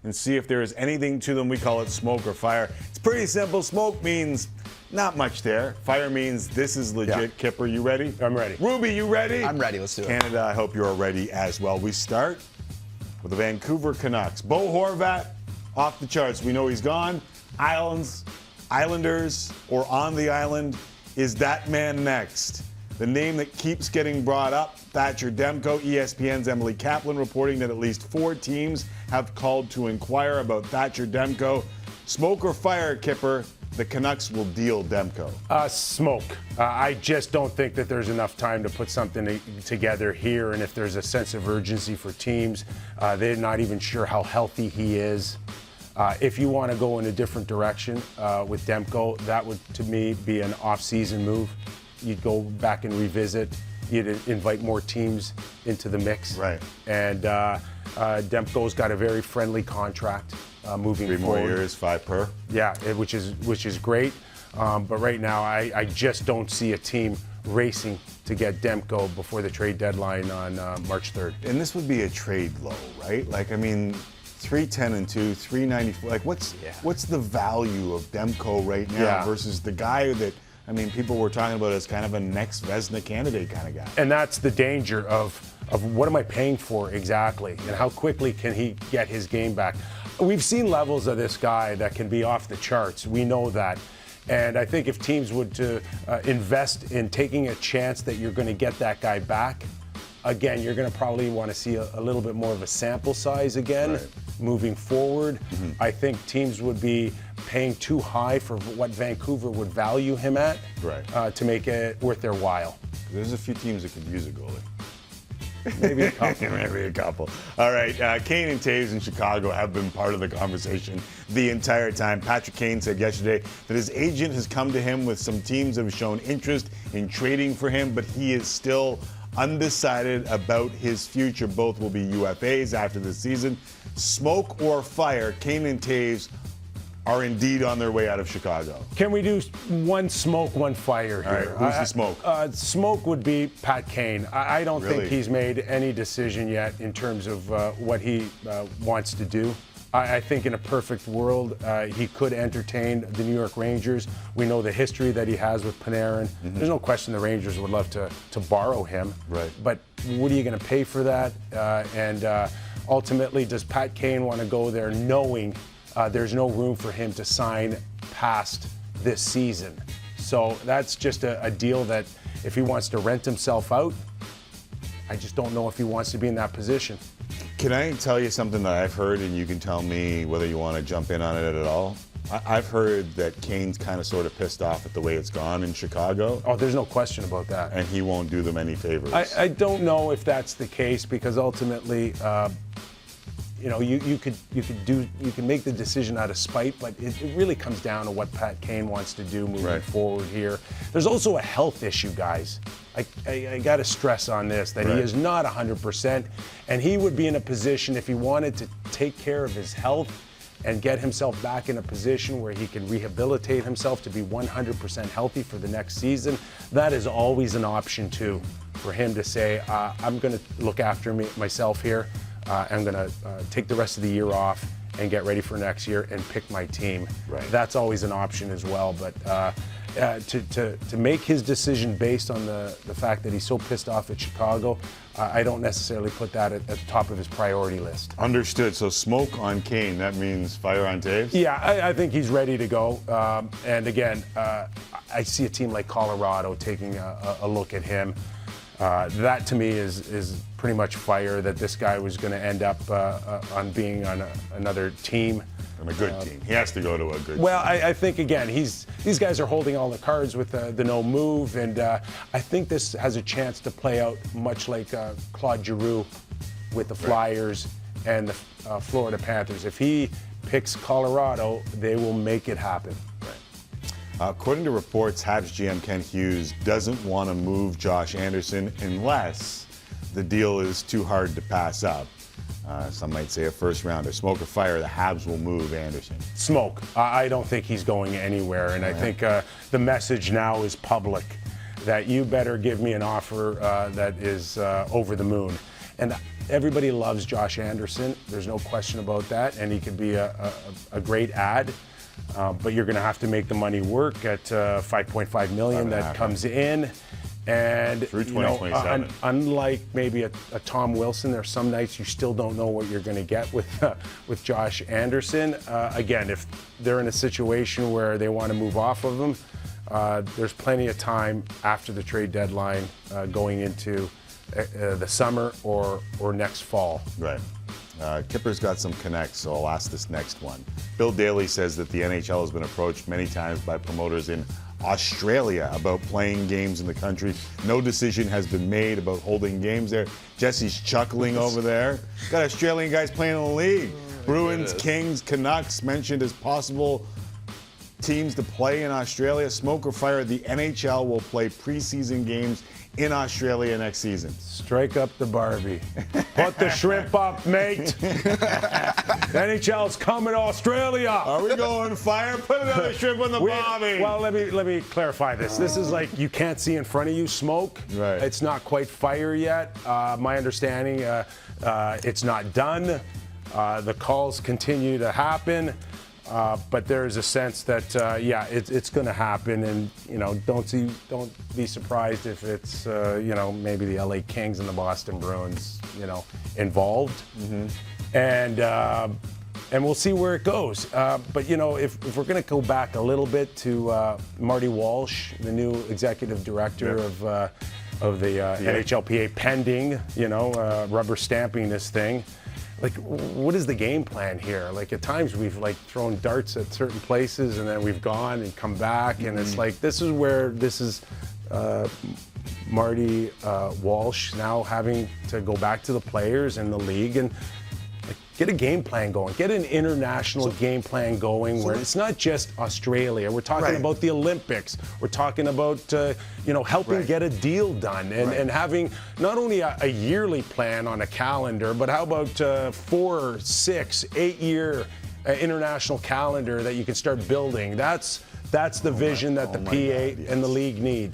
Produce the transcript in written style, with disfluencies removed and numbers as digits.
and see if there is anything to them. We call it smoke or fire. It's pretty simple. Smoke means not much there. Fire means this is legit. Yeah. Kipper, you ready? I'm ready. Ruby, you ready? I'm ready. Let's do it. Canada, I hope you're ready as well. We start with the Vancouver Canucks. Bo Horvat, off the charts. We know he's gone. Islanders, or on the island. Is that man next? The name that keeps getting brought up, Thatcher Demko. ESPN's Emily Kaplan reporting that at least 4 teams have called to inquire about Thatcher Demko. Smoke or fire, Kipper? The Canucks will deal Demko. Smoke. I just don't think that there's enough time to put something together here. And if there's a sense of urgency for teams, they're not even sure how healthy he is. If you want to go in a different direction with Demko, that would, to me, be an off-season move. You'd go back and revisit. You'd invite more teams into the mix. Right. And Demko's got a very friendly contract moving forward. 3 more years, 5 per. Yeah, which is great. But right now, I just don't see a team racing to get Demko before the trade deadline on March 3rd. And this would be a trade low, right? Like, I mean, 3-10-2, 394. Like, what's the value of Demko right now versus the guy that, I mean, people were talking about as kind of a next Vezina candidate kind of guy. And that's the danger of what am I paying for exactly, and how quickly can he get his game back. We've seen levels of this guy that can be off the charts. We know that. And I think if teams would invest in taking a chance that you're going to get that guy back, again, you're going to probably want to see a little bit more of a sample size again moving forward. I think teams would be paying too high for what Vancouver would value him at to make it worth their while. There's a few teams that could use a goalie. Maybe a couple. Maybe a couple. All right, Kane and Toews in Chicago have been part of the conversation the entire time. Patrick Kane said yesterday that his agent has come to him with some teams that have shown interest in trading for him, but he is still undecided about his future. Both will be UFAs after the season. Smoke or fire, Kane and Toews are indeed on their way out of Chicago. Can we do one smoke, one fire here? All right, who's the smoke? Smoke would be Pat Kane. I don't think he's made any decision yet in terms of what he wants to do. I think in a perfect world, he could entertain the New York Rangers. We know the history that he has with Panarin. There's no question the Rangers would love to borrow him. Right. But what are you going to pay for that? And ultimately, does Pat Kane want to go there knowing there's no room for him to sign past this season? So that's just a deal that if he wants to rent himself out, I just don't know if he wants to be in that position. Can I tell you something that I've heard, and you can tell me whether you want to jump in on it at all? I've heard that Kane's kind of sort of pissed off at the way it's gone in Chicago. Oh, there's no question about that. And he won't do them any favors. I don't know if that's the case, because ultimately, you know, you can make the decision out of spite, but it really comes down to what Pat Kane wants to do moving forward here. There's also a health issue, guys. I got to stress on this, that he is not 100%, and he would be in a position, if he wanted to take care of his health and get himself back in a position where he can rehabilitate himself to be 100% healthy for the next season. That is always an option too, for him to say, I'm going to look after myself here. I'm going to take the rest of the year off and get ready for next year and pick my team. That's always an option as well. But to make his decision based on the fact that he's so pissed off at Chicago, I don't necessarily put that at the top of his priority list. Understood. So smoke on Kane, that means fire on Toews? Yeah, I think he's ready to go. And again, I see a team like Colorado taking a look at him. That to me is pretty much fire, that this guy was going to end up on being on another team. On a good team. He has to go to a good team. Well, I think, again, these guys are holding all the cards with the no move, and I think this has a chance to play out much like Claude Giroux with the Flyers and the Florida Panthers. If he picks Colorado, they will make it happen. According to reports, Habs GM Ken Hughes doesn't want to move Josh Anderson unless the deal is too hard to pass up. Some might say a first rounder. Smoke or fire, the Habs will move Anderson. Smoke. I don't think he's going anywhere, and I think the message now is public, that you better give me an offer that is over the moon. And everybody loves Josh Anderson. There's no question about that, and he could be a great add. But you're going to have to make the money work at $5.5 million that comes in. And through 2027. Unlike maybe a Tom Wilson, there's some nights you still don't know what you're going to get with Josh Anderson. Again, if they're in a situation where they want to move off of him, there's plenty of time after the trade deadline going into the summer or next fall. Right. Kipper's got some connects, so I'll ask this next one. Bill Daly says that the NHL has been approached many times by promoters in Australia about playing games in the country. No decision has been made about holding games there. Jesse's chuckling over there. Got Australian guys playing in the league. Bruins, Kings, Canucks mentioned as possible teams to play in Australia. Smoke or fire, the NHL will play preseason games in Australia next season. Strike up the Barbie. Put the shrimp up, mate. The NHL's coming to Australia. Are we going fire? Put another shrimp on the Barbie. Well, let me clarify this. This is like you can't see in front of you smoke. Right. It's not quite fire yet. My understanding, it's not done. The calls continue to happen. But there's a sense that it's going to happen, and don't be surprised if it's maybe the LA Kings and the Boston Bruins involved, and we'll see where it goes. But if we're going to go back a little bit to Marty Walsh, the new executive director of the NHLPA, pending rubber stamping this thing. Like, what is the game plan here? Like, at times we've thrown darts at certain places, and then we've gone and come back, and it's like this is Marty Walsh now having to go back to the players and the league and get a game plan going. Get an international game plan going where it's not just Australia. We're talking about the Olympics. We're talking about helping get a deal done and having not only a yearly plan on a calendar, but how about 4, 6, 8-year international calendar that you can start building. That's the vision that the PA and the league need.